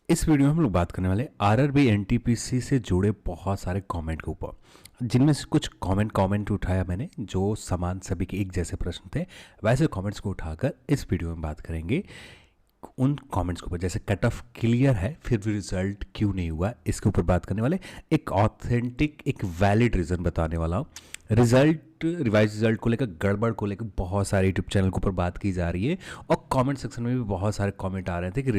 इस वीडियो में हम लोग बात करने वाले आरआरबी एनटीपीसी से जुड़े बहुत सारे कमेंट के ऊपर, जिनमें से कुछ कमेंट उठाया मैंने जो समान सभी के एक जैसे प्रश्न थे। वैसे कमेंट्स को उठाकर इस वीडियो में बात करेंगे उन कमेंट्स के ऊपर, जैसे कट ऑफ क्लियर है फिर भी रिजल्ट क्यों नहीं हुआ, इसके ऊपर बात करने वाले। एक ऑथेंटिक एक वैलिड रीज़न बताने वाला हूँ। रिवाइज रिजल्ट को लेकर, गड़बड़ को लेकर बहुत सारे यूट्यूब चैनल के ऊपर बात की जा रही है और कमेंट सेक्शन में भी बहुत सारे कमेंट आ रहे थे कि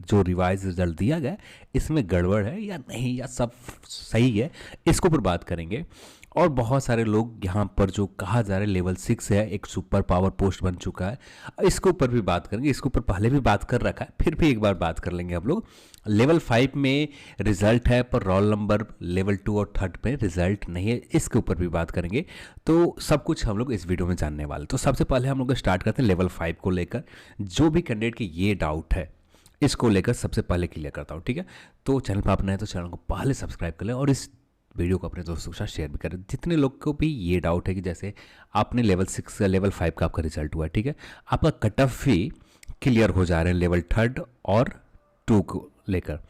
जो रिवाइज रिजल्ट दिया गया इसमें गड़बड़ है या नहीं या सब सही है, इसके ऊपर बात करेंगे। और बहुत सारे लोग यहाँ पर जो कहा जा रहा है लेवल 6 है, एक सुपर पावर पोस्ट बन चुका है, इसके ऊपर भी बात करेंगे। इसके ऊपर पहले भी बात कर रखा है, फिर भी एक बार बात कर लेंगे हम लोग। लेवल 5 में रिजल्ट है पर रोल नंबर लेवल 2 और 3 में रिजल्ट नहीं है, इसके ऊपर भी बात करेंगे। तो सब कुछ हम लोग इस वीडियो में जानने वाले। तो सबसे पहले हम लोग स्टार्ट करते हैं लेवल 5 को लेकर। जो भी कैंडिडेट की ये डाउट है इसको लेकर सबसे पहले क्लियर करता हूँ, ठीक है। तो चैनल पर आप नए तो चैनल को पहले सब्सक्राइब कर लें और इस वीडियो को अपने दोस्तों के साथ शेयर भी करें। जितने लोग को भी ये डाउट है कि जैसे आपने लेवल 6 लेवल 5 का आपका रिजल्ट हुआ है, ठीक है, आपका कट ऑफ भी क्लियर हो जा रहे हैं लेवल 3 और 2 को लेकर,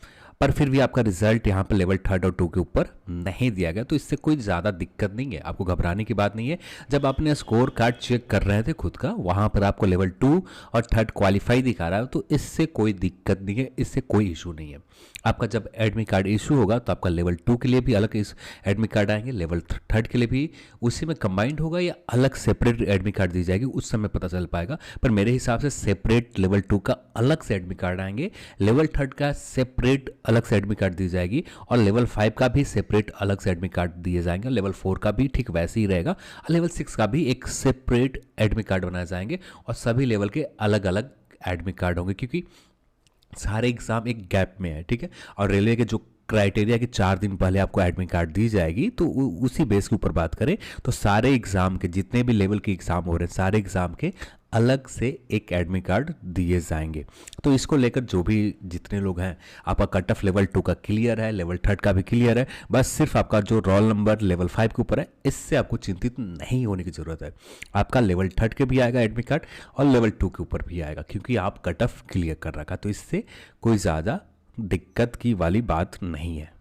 पर फिर भी आपका रिजल्ट यहाँ पर लेवल 3 और 2 के ऊपर नहीं दिया गया। तो इससे कोई ज़्यादा दिक्कत नहीं है, आपको घबराने की बात नहीं है। जब आपने स्कोर कार्ड चेक कर रहे थे खुद का, वहाँ पर आपको लेवल 2 और 3 क्वालिफाई दिखा रहा है, तो इससे कोई दिक्कत नहीं है, इससे कोई इशू नहीं है। आपका जब एडमिट कार्ड इशू होगा तो आपका लेवल 2 के लिए भी अलग इस एडमिट कार्ड आएंगे, लेवल 3 के लिए भी उसी में कंबाइंड होगा या अलग सेपरेट एडमिट कार्ड दी जाएगी, उस समय पता चल पाएगा। पर मेरे हिसाब से सेपरेट लेवल 2 का अलग से एडमिट कार्ड आएंगे, लेवल 3 का सेपरेट अलग से एडमिट कार्ड दी जाएगी और लेवल 5 का भी सेपरेट अलग से एडमिट कार्ड दिए जाएंगे। लेवल 4 का भी ठीक वैसे ही रहेगा और लेवल 6 का भी एक सेपरेट एडमिट कार्ड बनाए जाएंगे और सभी लेवल के अलग अलग एडमिट कार्ड होंगे, क्योंकि सारे एग्जाम एक गैप में है, ठीक है। और रेलवे के जो क्राइटेरिया कि 4 दिन पहले आपको एडमिट कार्ड दी जाएगी, तो उसी बेस के ऊपर बात करें तो सारे एग्जाम के जितने भी लेवल के एग्जाम हो रहे हैं, सारे एग्जाम के अलग से एक एडमिट कार्ड दिए जाएंगे। तो इसको लेकर जो भी जितने लोग हैं, आपका कट ऑफ लेवल 2 का क्लियर है, लेवल 3 का भी क्लियर है, बस सिर्फ आपका जो रोल नंबर लेवल 5 के ऊपर है, इससे आपको चिंतित नहीं होने की ज़रूरत है। आपका लेवल 3 के भी आएगा एडमिट कार्ड और लेवल 2 के ऊपर भी आएगा, क्योंकि आप कट ऑफ क्लियर कर रखा, तो इससे कोई ज़्यादा दिक्कत की वाली बात नहीं है।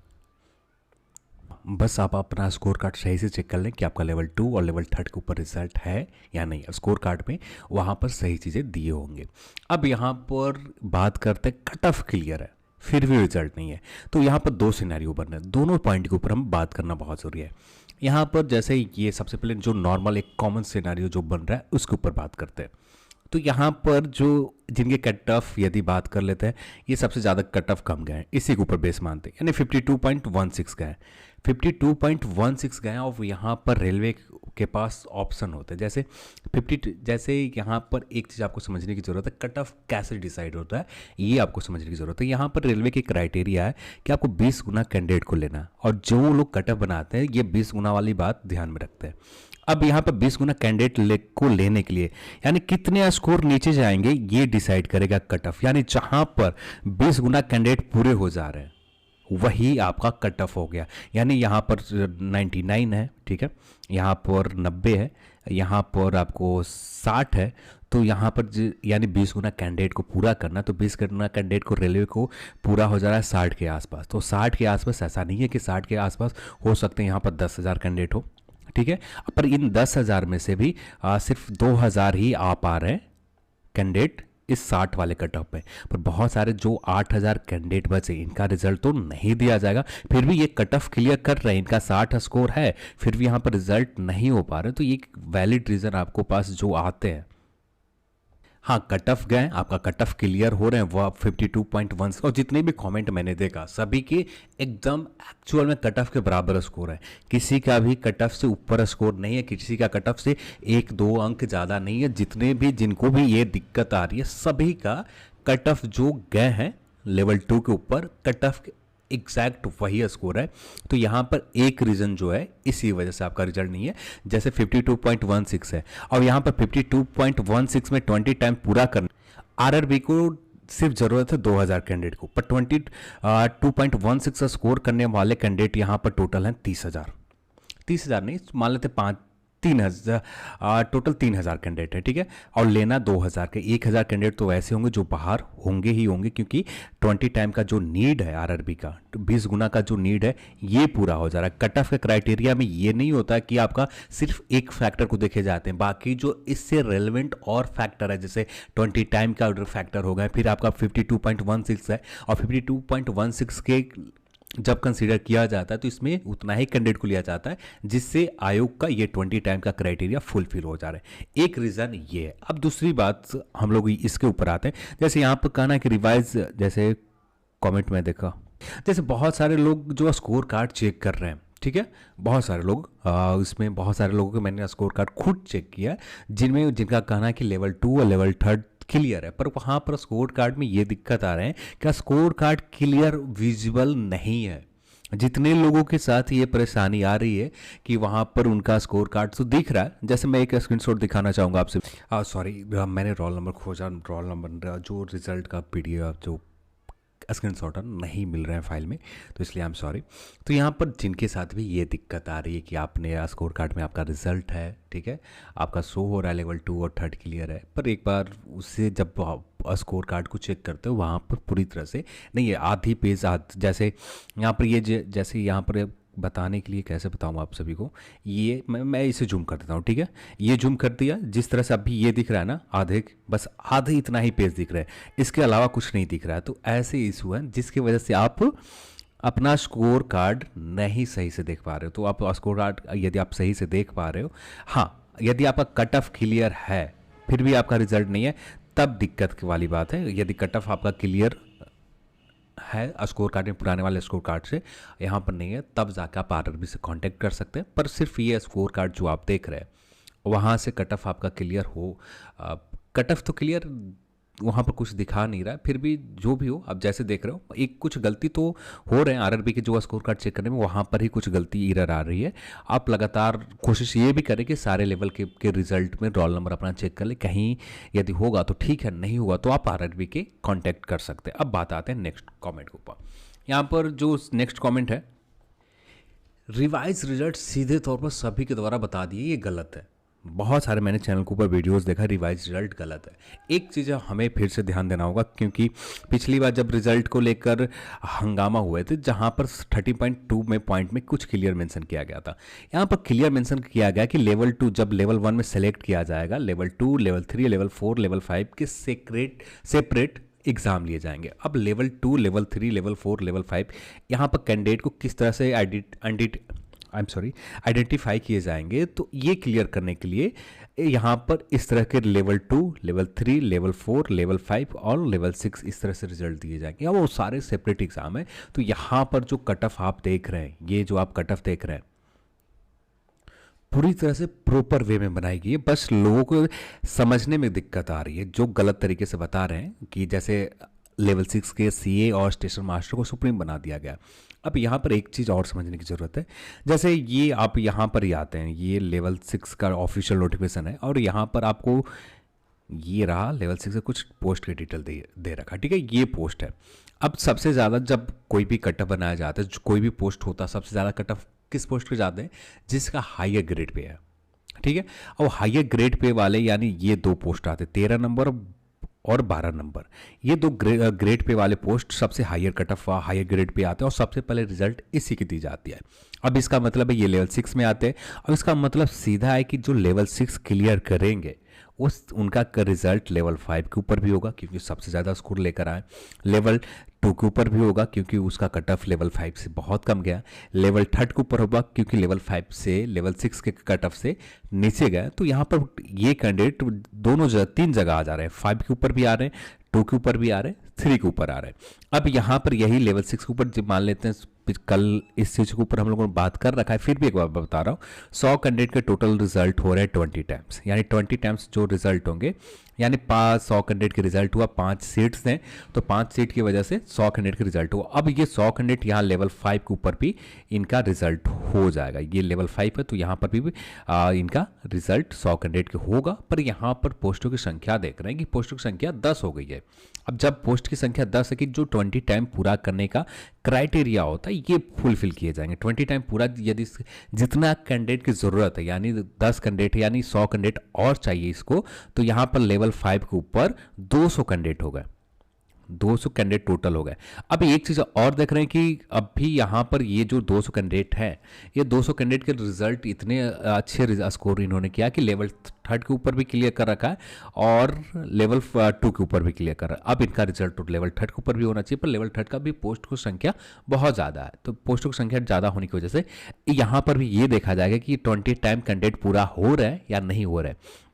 बस आप अपना स्कोर कार्ड सही से चेक कर लें कि आपका लेवल 2 और लेवल 3 के ऊपर रिजल्ट है या नहीं। स्कोर कार्ड में वहाँ पर सही चीज़ें दिए होंगे। अब यहाँ पर बात करते हैं कट ऑफ क्लियर है फिर भी रिजल्ट नहीं है, तो यहाँ पर 2 सिनेरियो बन रहे हैं, दोनों पॉइंट के ऊपर हम बात करना बहुत ज़रूरी है। यहाँ पर जैसे ये सबसे पहले जो नॉर्मल एक कॉमन सिनेरियो जो बन रहा है उसके ऊपर बात करते हैं। तो यहाँ पर जो जिनके कट ऑफ यदि बात कर लेते हैं, ये सबसे ज़्यादा कट ऑफ कम गए हैं, इसी के ऊपर बेस मानते हैं, यानी 52.16 गए हैं, 52.16 गए हैं। और यहाँ पर रेलवे के पास ऑप्शन होते हैं, जैसे 50, जैसे यहाँ पर एक चीज़ आपको समझने की ज़रूरत है, कट ऑफ कैसे डिसाइड होता है ये आपको समझने की ज़रूरत है। यहाँ पर रेलवे की क्राइटेरिया है कि आपको 20 गुना कैंडिडेट को लेना है, और जो लोग कट ऑफ बनाते हैं ये 20 गुना वाली बात ध्यान में रखते हैं। अब यहाँ पर 20 गुना कैंडिडेट को लेने के लिए यानी कितने स्कोर नीचे जाएंगे ये डिसाइड करेगा कट ऑफ, यानी जहाँ पर 20 गुना कैंडिडेट पूरे हो जा रहे हैं वही आपका कट ऑफ हो गया। यानी यहाँ पर 99 है, ठीक है, यहाँ पर 90 है, यहाँ पर आपको 60 है, तो यहाँ पर यानी 20 गुना कैंडिडेट को पूरा करना, तो 20 गुना कैंडिडेट को रेलवे को पूरा हो जा रहा है 60 के आसपास। तो 60 के आसपास ऐसा नहीं है कि 60 के आसपास हो सकते हैं यहाँ पर 10,000 कैंडिडेट हो, ठीक है, पर इन 10,000 में से भी सिर्फ 2,000 ही आ पा रहे हैं कैंडिडेट इस 60 वाले कट ऑफ में। पर बहुत सारे जो 8,000 कैंडिडेट बचे इनका रिजल्ट तो नहीं दिया जाएगा, फिर भी ये कट ऑफ क्लियर कर रहे हैं, इनका 60 स्कोर है, फिर भी यहाँ पर रिजल्ट नहीं हो पा रहे। तो ये एक वैलिड रीज़न आपको पास जो आते हैं। हाँ, कट ऑफ गए, आपका कट ऑफ क्लियर हो रहे हैं, वो आप 52.1, और जितने भी कमेंट मैंने देखा सभी के एकदम एक्चुअल में कट ऑफ के बराबर स्कोर है। किसी का भी कट ऑफ से ऊपर स्कोर नहीं है, किसी का कट ऑफ से 1-2 अंक ज़्यादा नहीं है। जितने भी जिनको भी ये दिक्कत आ रही है सभी का कट ऑफ जो गए हैं लेवल 2 के ऊपर कट ऑफ एग्जैक्ट वही स्कोर है। तो यहाँ पर एक रीज़न जो है इसी वजह से आपका रिजल्ट नहीं है, जैसे 52.16 है और यहाँ पर 52.16 में 20 टाइम पूरा करना, आरआरबी को सिर्फ ज़रूरत है 2,000 कैंडिडेट को, पर 22.16 स्कोर करने वाले कैंडिडेट यहाँ पर टोटल हैं 30,000 नहीं मान लेते 3,000, टोटल 3,000 कैंडिडेट है, ठीक है। और लेना 2,000 के, 1,000 कैंडिडेट तो वैसे होंगे जो बाहर होंगे ही होंगे, क्योंकि 20 टाइम का जो नीड है आरआरबी का, 20 गुना का जो नीड है ये पूरा हो जा रहा है। कट ऑफ के क्राइटेरिया में ये नहीं होता कि आपका सिर्फ एक फैक्टर को देखे जाते हैं, बाकी जो इससे रेलिवेंट और फैक्टर है, जैसे 20 टाइम का फैक्टर हो गया, फिर आपका 52.16 है, और 52.16 के जब कंसीडर किया जाता है तो इसमें उतना ही कैंडिडेट को लिया जाता है जिससे आयोग का ये 20 टाइम का क्राइटेरिया फुलफिल हो जा रहा है। एक रीज़न ये है। अब दूसरी बात हम लोग इसके ऊपर आते हैं, जैसे यहाँ पर कहना है कि रिवाइज, जैसे कमेंट में देखा, जैसे बहुत सारे लोग जो स्कोर कार्ड चेक कर रहे हैं, ठीक है, बहुत सारे लोग, इसमें बहुत सारे लोगों के मैंने स्कोर कार्ड खुद चेक किया, जिनका कहना है कि लेवल 2 और लेवल 3 क्लियर है, पर वहाँ पर स्कोर कार्ड में ये दिक्कत आ रहे हैं कि स्कोर कार्ड क्लियर विजिबल नहीं है। जितने लोगों के साथ ये परेशानी आ रही है कि वहाँ पर उनका स्कोर कार्ड तो दिख रहा है, जैसे मैं एक स्क्रीनशॉट दिखाना चाहूँगा आपसे। सॉरी, मैंने रोल नंबर खोजा, रोल नंबर जो रिजल्ट का पीडीएफ जो स्क्रीनशॉट नहीं मिल रहे हैं फाइल में, तो इसलिए आई एम सॉरी। तो यहाँ पर जिनके साथ भी ये दिक्कत आ रही है कि आपने स्कोर कार्ड में आपका रिजल्ट है, ठीक है, आपका शो हो रहा है लेवल 2 और 3 क्लियर है, पर एक बार उससे जब आप स्कोर कार्ड को चेक करते हो वहाँ पर पूरी तरह से नहीं है, आधी पेज जैसे यहाँ पर ये जैसे यहाँ पर बताने के लिए कैसे बताऊँ आप सभी को, ये मैं इसे जूम कर देता हूँ, ठीक है, ये जूम कर दिया, जिस तरह से अभी ये दिख रहा है ना, आधे, बस आधे इतना ही पेज दिख रहा है, इसके अलावा कुछ नहीं दिख रहा है। तो ऐसे इशू है जिसकी वजह से आप अपना स्कोर कार्ड नहीं सही से देख पा रहे हो। तो आप स्कोर कार्ड यदि आप सही से देख पा रहे हो, हाँ, यदि आपका कट ऑफ क्लियर है फिर भी आपका रिजल्ट नहीं है, तब दिक्कत वाली बात है। यदि कट ऑफ आपका क्लियर है स्कोर कार्ड में, पुराने वाले स्कोर कार्ड से यहाँ पर नहीं है, तब जाकर आप आरआरबी से कांटेक्ट कर सकते हैं। पर सिर्फ ये स्कोर कार्ड जो आप देख रहे हैं वहाँ से कट ऑफ आपका क्लियर हो, कट ऑफ तो क्लियर वहाँ पर कुछ दिखा नहीं रहा है, फिर भी जो भी हो, आप जैसे देख रहे हो एक कुछ गलती तो हो रहे हैं आरआरबी के जो स्कोर कार्ड चेक करने में, वहाँ पर ही कुछ गलती एरर आ रही है। आप लगातार कोशिश ये भी करें कि सारे लेवल के रिजल्ट में रोल नंबर अपना चेक कर ले, कहीं यदि होगा तो ठीक है, नहीं हुआ तो आप आरआरबी के कांटेक्ट कर सकते हैं। अब बात आते हैं नेक्स्ट कॉमेंट के ऊपर। यहाँ पर जो नेक्स्ट कॉमेंट है, रिवाइज रिजल्ट सीधे तौर पर सभी के द्वारा बता दिए, ये गलत है। बहुत सारे मैंने चैनल के ऊपर वीडियोस देखा, रिवाइज रिजल्ट गलत है। एक चीज़ हमें फिर से ध्यान देना होगा, क्योंकि पिछली बार जब रिजल्ट को लेकर हंगामा हुए थे, जहां पर 30.2 में पॉइंट में कुछ क्लियर मेंशन किया गया था, यहाँ पर क्लियर मेंशन किया गया कि लेवल 2 जब लेवल 1 में सेलेक्ट किया जाएगा, लेवल 2, लेवल 3, लेवल 4, लेवल 5 के सेपरेट एग्जाम लिए जाएंगे। अब लेवल 2, लेवल 3, लेवल 4, लेवल 5 यहाँ पर कैंडिडेट को किस तरह से आइडेंटिफाई किए जाएंगे, तो ये क्लियर करने के लिए यहाँ पर इस तरह के लेवल 2, लेवल 3, लेवल 4, लेवल 5 और लेवल 6 इस तरह से रिजल्ट दिए जाएंगे। अब वो सारे सेपरेट एग्जाम है। तो यहाँ पर जो कट ऑफ आप देख रहे हैं, ये जो आप कट ऑफ देख रहे हैं पूरी तरह से प्रॉपर वे में बनाई गई है, बस लोगों को समझने में दिक्कत आ रही है, जो गलत तरीके से बता रहे हैं कि जैसे लेवल 6 के सीए और स्टेशन मास्टर को सुप्रीम बना दिया गया। अब यहाँ पर एक चीज़ और समझने की ज़रूरत है, जैसे ये आप यहाँ पर ही आते हैं, ये लेवल 6 का ऑफिशियल नोटिफिकेशन है, और यहाँ पर आपको ये रहा लेवल 6 से कुछ पोस्ट की डिटेल दे रखा, ठीक है, ये पोस्ट है। अब सबसे ज़्यादा जब कोई भी कट ऑफ बनाया जाता है, कोई भी पोस्ट होता है, सबसे ज़्यादा कट ऑफ किस पोस्ट पे जाते हैं, जिसका हायर ग्रेड पे है, ठीक है। और हायर ग्रेड पे वाले यानी ये दो पोस्ट आते हैं, 13 नंबर और 12 नंबर, ये दो ग्रेड पे वाले पोस्ट सबसे higher cut off higher grade pay आते हैं, और सबसे पहले रिजल्ट इसी की दी जाती है। अब इसका मतलब है ये लेवल 6 में आते हैं, और इसका मतलब सीधा है कि जो लेवल 6 क्लियर करेंगे उनका रिजल्ट लेवल 5 के ऊपर भी होगा, क्योंकि सबसे ज़्यादा स्कोर लेकर आए, लेवल 2 के ऊपर भी होगा क्योंकि उसका कट ऑफ लेवल 5 से बहुत कम गया, लेवल 3 के ऊपर होगा क्योंकि लेवल 5 से लेवल 6 के कट ऑफ से नीचे गया। तो यहाँ पर ये कैंडिडेट दोनों जगह, 3 जगह आ जा रहे हैं, 5 के ऊपर भी आ रहे हैं, 2 के ऊपर भी आ रहे हैं, 3 के ऊपर आ रहे हैं। अब यहाँ पर यही लेवल 6 के ऊपर जब मान लेते हैं, कल इस चीज़ के ऊपर हम लोगों ने बात कर रखा है, फिर भी एक बार बता रहा हूँ, 100 कैंडिडेट के टोटल रिजल्ट हो रहे हैं 20 टाइम्स, यानी 20 टाइम्स जो रिजल्ट होंगे, यानी 100 कैंडिडेट के रिजल्ट हुआ, 5 सीट्स हैं, तो 5 सीट की वजह से 100 कैंडिडेट के रिजल्ट हुआ। अब ये 100 कैंडिडेट यहाँ लेवल 5 के ऊपर भी इनका रिजल्ट हो जाएगा, ये लेवल 5 है तो यहाँ पर भी इनका रिजल्ट 100 कैंडिडेट के होगा। पर यहाँ पर पोस्टों की संख्या देख रहे हैं कि पोस्टों की संख्या 10 हो गई है। अब जब पोस्ट की संख्या 10 है कि जो 20 टाइम पूरा करने का क्राइटेरिया होता है ये फुलफिल किए जाएंगे 20 टाइम पूरा। यदि जितना कैंडिडेट की ज़रूरत है, यानी 10 कैंडिडेट यानी 100 कैंडिडेट और चाहिए इसको, तो यहाँ पर लेवल 5 के ऊपर 200 कैंडिडेट हो गए, 200 कैंडिडेट टोटल हो गए। अब एक चीज़ और देख रहे हैं कि अभी यहाँ पर ये जो 200 कैंडिडेट हैं, ये 200 कैंडिडेट के रिजल्ट इतने अच्छे स्कोर इन्होंने किया कि लेवल 3 के ऊपर भी क्लियर कर रखा है और लेवल 2 के ऊपर भी क्लियर कर रहा है। अब इनका रिजल्ट तो लेवल 3 के ऊपर भी होना चाहिए, पर लेवल 3 का भी पोस्ट की संख्या बहुत ज़्यादा है, तो पोस्टों की संख्या ज़्यादा होने की वजह से यहाँ पर भी ये देखा जाएगा कि 20 टाइम कैंडिडेट पूरा हो रहा है या नहीं हो रहा है।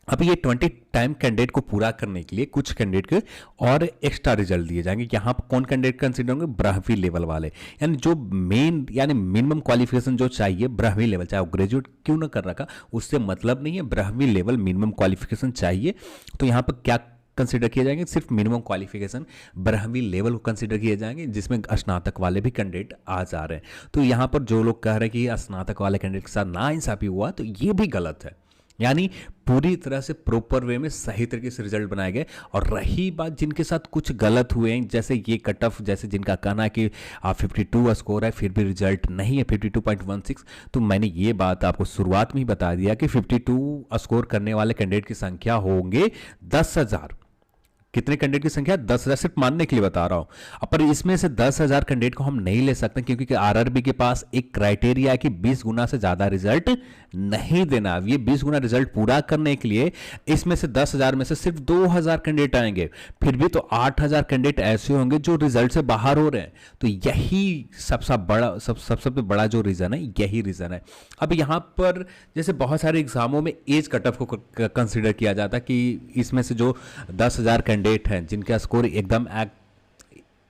अब ये 20 टाइम कैंडिडेट को पूरा करने के लिए कुछ कैंडिडेट के और एक्स्ट्रा रिजल्ट दिए जाएंगे। यहाँ पर कौन कैंडिडेट कंसीडर होंगे? ब्राह्मी लेवल वाले, यानी जो मेन यानी मिनिमम क्वालिफिकेशन जो चाहिए ब्राह्मी लेवल, चाहे वो ग्रेजुएट क्यों ना कर रखा, उससे मतलब नहीं है, ब्राह्मी लेवल मिनिमम क्वालिफिकेशन चाहिए। तो यहाँ पर क्या कंसिडर किए जाएंगे? सिर्फ मिनिमम क्वालिफिकेशन ब्राह्मी लेवल को कंसिडर किए जाएंगे, जिसमें स्नातक वाले भी कैंडिडेट आ जा रहे हैं। तो यहाँ पर जो लोग कह रहे हैं कि स्नातक वाले कैंडिडेट के साथ नाइंसाफी हुआ, तो ये भी गलत है। यानी पूरी तरह से प्रॉपर वे में सही तरीके से रिजल्ट बनाए गए। और रही बात जिनके साथ कुछ गलत हुए हैं, जैसे ये कट ऑफ, जैसे जिनका कहना है कि 52 स्कोर है फिर भी रिजल्ट नहीं है 52.16, तो मैंने ये बात आपको शुरुआत में ही बता दिया कि 52 स्कोर करने वाले कैंडिडेट की संख्या होंगे 10,000। कितने कैंडिडेट की संख्या? 10,000, सिर्फ मानने के लिए बता रहा हूं। पर इसमें से 10,000 कैंडिडेट को हम नहीं ले सकते, क्योंकि आरआरबी के पास एक क्राइटेरिया है कि 20 गुना से ज्यादा रिजल्ट नहीं देना। ये 20 गुना रिजल्ट पूरा करने के लिए इसमें से 10,000 में से सिर्फ 2,000 कैंडिडेट आएंगे, फिर भी तो 8,000 कैंडिडेट ऐसे होंगे जो रिजल्ट से बाहर हो रहे हैं। तो यही सबसे बड़ा जो रीजन है, यही रीजन है। अब यहां पर जैसे बहुत सारे एग्जामों में एज कट ऑफ को कंसिडर किया जाता है कि इसमें से जो 10,000 कैंडिडेट हैं जिनका स्कोर एकदम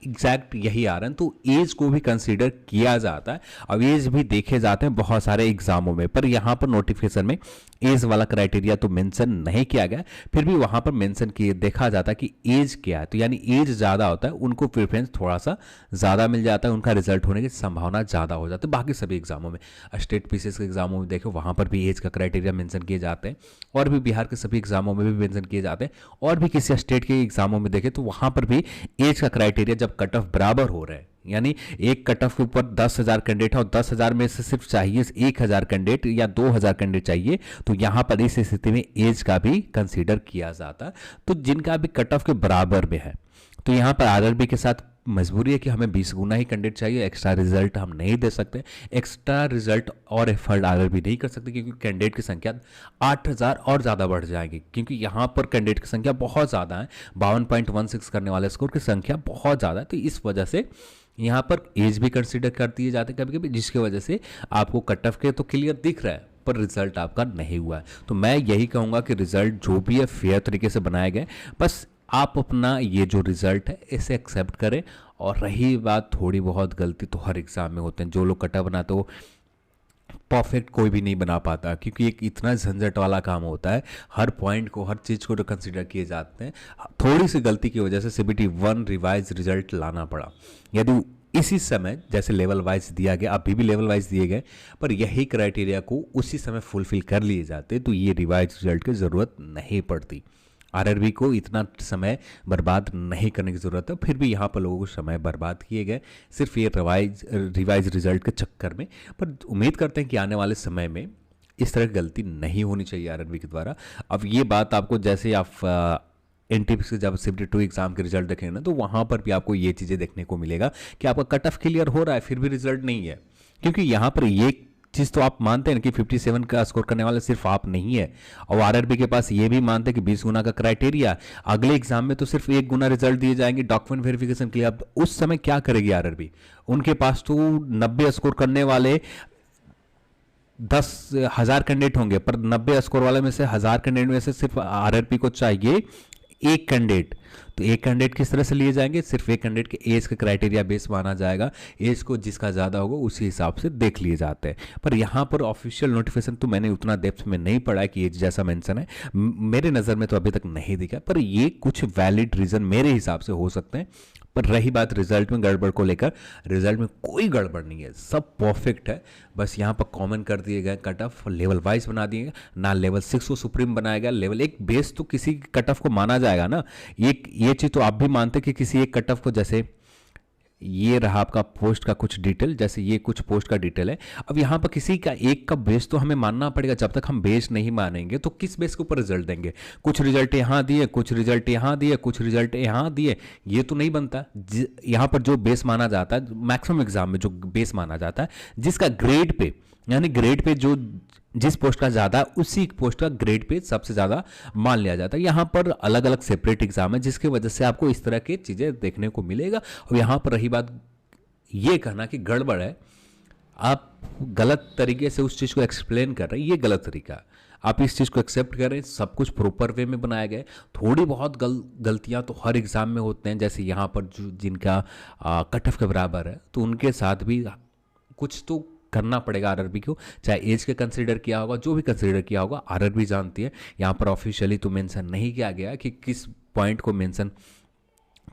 एग्जैक्ट यही आ रहा है, तो एज को भी कंसीडर किया जाता है। अब एज भी देखे जाते हैं बहुत सारे एग्जामों में, पर यहां पर नोटिफिकेशन में एज वाला क्राइटेरिया तो मेंशन नहीं किया गया, फिर भी वहां पर मेंशन किए देखा जाता है कि एज क्या है। तो यानी एज ज्यादा होता है उनको प्रेफरेंस थोड़ा सा ज्यादा मिल जाता है, उनका रिजल्ट होने की संभावना ज्यादा हो जाती है। बाकी सभी एग्जामों में, स्टेट पीसीएस के एग्जामों में देखो वहां पर भी एज का क्राइटेरिया मेंशन किए जाते हैं, और भी बिहार के सभी एग्जामों में भी मेंशन किए जाते हैं, और भी किसी स्टेट के एग्जामों में देखें तो वहां पर भी एज का क्राइटेरिया जब कट ऑफ बराबर हो रहे हैं, यानी एक कट ऑफ के ऊपर 10,000 कैंडिडेट है और 10,000 में से सिर्फ चाहिए 1,000 कैंडिडेट या 2,000 कैंडिडेट चाहिए, तो यहां पर इस स्थिति में एज का भी कंसीडर किया जाता। तो जिनका भी कट ऑफ के बराबर में है, तो यहां पर आरआरबी के साथ मजबूरी है कि हमें 20 गुना ही कैंडिडेट चाहिए, एक्स्ट्रा रिजल्ट हम नहीं दे सकते। एक्स्ट्रा रिजल्ट और एफर्ट आरआरबी नहीं कर सकते, क्योंकि कैंडिडेट की संख्या 8,000 और ज़्यादा बढ़ जाएगी, क्योंकि यहाँ पर कैंडिडेट की संख्या बहुत ज़्यादा है, 52.16 करने वाले स्कोर की संख्या बहुत ज़्यादा है। तो इस वजह से यहाँ पर एज भी कंसिडर कर दिए जाते हैं कभी कभी, जिसकी वजह से आपको कट ऑफ के तो क्लियर दिख रहा है पर रिजल्ट आपका नहीं हुआ है। तो मैं यही कहूँगा कि रिजल्ट जो भी है फेयर तरीके से बनाए गए, बस आप अपना ये जो रिजल्ट है इसे एक्सेप्ट करें। और रही बात थोड़ी बहुत गलती तो हर एग्जाम में होते हैं, जो लोग कटा बनाते हो परफेक्ट कोई भी नहीं बना पाता, क्योंकि एक इतना झंझट वाला काम होता है, हर पॉइंट को हर चीज़ को जो कंसिडर किए जाते हैं। थोड़ी सी गलती की वजह से सीबीटी 1 रिवाइज रिजल्ट लाना पड़ा। यदि इसी समय जैसे लेवल वाइज दिया गया, अभी भी लेवल वाइज दिए गए, पर यही क्राइटेरिया को उसी समय फुलफिल कर लिए जाते तो ये रिवाइज रिजल्ट की ज़रूरत नहीं पड़ती। आरआरबी को इतना समय बर्बाद नहीं करने की ज़रूरत है, फिर भी यहाँ पर लोगों को समय बर्बाद किए गए सिर्फ ये रिवाइज रिजल्ट के चक्कर में। पर उम्मीद करते हैं कि आने वाले समय में इस तरह की गलती नहीं होनी चाहिए आरआरबी के द्वारा। अब ये बात आपको जैसे आप एनटीपीसी जब सीबीटी 2 एग्जाम के रिजल्ट देखेंगे ना, तो वहाँ पर भी आपको ये चीज़ें देखने को मिलेगा कि आपका कट ऑफ क्लियर हो रहा है फिर भी रिजल्ट नहीं है, क्योंकि यहाँ पर ये चीज़ तो आप मानते हैं कि 57 का स्कोर करने वाले सिर्फ आप नहीं है, और आरआरबी के पास ये भी मानते हैं कि 20 गुना का क्राइटेरिया, अगले एग्जाम में तो सिर्फ 1 गुना रिजल्ट दिए जाएंगे डॉक्यूमेंट वेरिफिकेशन के लिए। अब उस समय क्या करेगी आरआरबी? उनके पास तो 90 स्कोर करने वाले 10,000 कैंडिडेट होंगे, पर 90 स्कोर वाले में से 1,000 कैंडिडेट में से सिर्फ आरआरबी को चाहिए एक कैंडिडेट। तो एक कैंडिडेट किस तरह से लिए जाएंगे? सिर्फ एक कैंडिडेट के एज का क्राइटेरिया बेस माना जाएगा, एज को जिसका ज़्यादा होगा उसी हिसाब से देख लिए जाते हैं। पर यहाँ पर ऑफिशियल नोटिफिकेशन तो मैंने उतना डेप्थ में नहीं पढ़ा है कि एज जैसा मेंशन है, मेरे नज़र में तो अभी तक नहीं दिखा, पर ये कुछ वैलिड रीज़न मेरे हिसाब से हो सकते हैं। पर रही बात रिजल्ट में गड़बड़ को लेकर, रिजल्ट में कोई गड़बड़ नहीं है, सब परफेक्ट है। बस यहाँ पर कॉमन कर दिए गए कट ऑफ, लेवल वाइज बना दिए गए ना, लेवल 6 को सुप्रीम बनाया गया, लेवल 1 बेस तो किसी कट ऑफ को माना जाएगा ना। ये चीज़ तो आप भी मानते कि किसी एक कट ऑफ को, जैसे ये रहा आपका पोस्ट का कुछ डिटेल, जैसे ये कुछ पोस्ट का डिटेल है। अब यहाँ पर किसी का एक का बेस तो हमें मानना पड़ेगा, जब तक हम बेस नहीं मानेंगे तो किस बेस के ऊपर रिजल्ट देंगे? कुछ रिजल्ट यहाँ दिए, कुछ रिजल्ट यहाँ दिए, कुछ रिजल्ट यहाँ दिए, ये तो नहीं बनता। यहाँ पर जो बेस माना जाता है मैक्सिमम एग्जाम में, जो बेस माना जाता है जिसका ग्रेड पे, यानी ग्रेड पे जो जिस पोस्ट का ज़्यादा उसी पोस्ट का ग्रेड पे सबसे ज़्यादा मान लिया जाता है। यहाँ पर अलग अलग सेपरेट एग्जाम है जिसकी वजह से आपको इस तरह की चीज़ें देखने को मिलेगा। और यहाँ पर रही बात ये कहना कि गड़बड़ है, आप गलत तरीके से उस चीज़ को एक्सप्लेन कर रहे हैं, ये गलत तरीका है। आप इस चीज़ को एक्सेप्ट करें, सब कुछ प्रॉपर वे में बनाया गया है। थोड़ी बहुत गलतियां तो हर एग्ज़ाम में होते हैं, जैसे यहाँ पर जो जिनका कट ऑफ के बराबर है तो उनके साथ भी कुछ तो करना पड़ेगा आरआरबी को, चाहे एज के कंसीडर किया होगा, जो भी कंसीडर किया होगा आरआरबी जानती है। यहाँ पर ऑफिशियली तो मेंशन नहीं किया गया कि किस पॉइंट को मेंशन,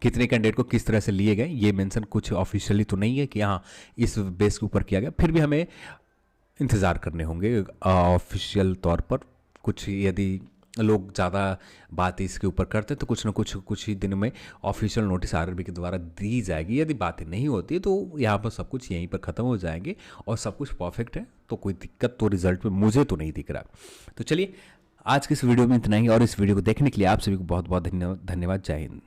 कितने कैंडिडेट को किस तरह से लिए गए, ये मेंशन कुछ ऑफिशियली तो नहीं है कि हाँ इस बेस के ऊपर किया गया। फिर भी हमें इंतज़ार करने होंगे ऑफिशियल तौर पर। कुछ यदि लोग ज़्यादा बात इसके ऊपर करते तो कुछ ना कुछ ही दिन में ऑफिशियल नोटिस आरआरबी के द्वारा दी जाएगी। यदि बातें नहीं होती तो यहाँ पर सब कुछ यहीं पर ख़त्म हो जाएंगे और सब कुछ परफेक्ट है, तो कोई दिक्कत तो रिजल्ट में मुझे तो नहीं दिख रहा। तो चलिए आज की इस वीडियो में इतना ही, और इस वीडियो को देखने के लिए आप सभी को बहुत बहुत धन्यवाद। जय हिंद।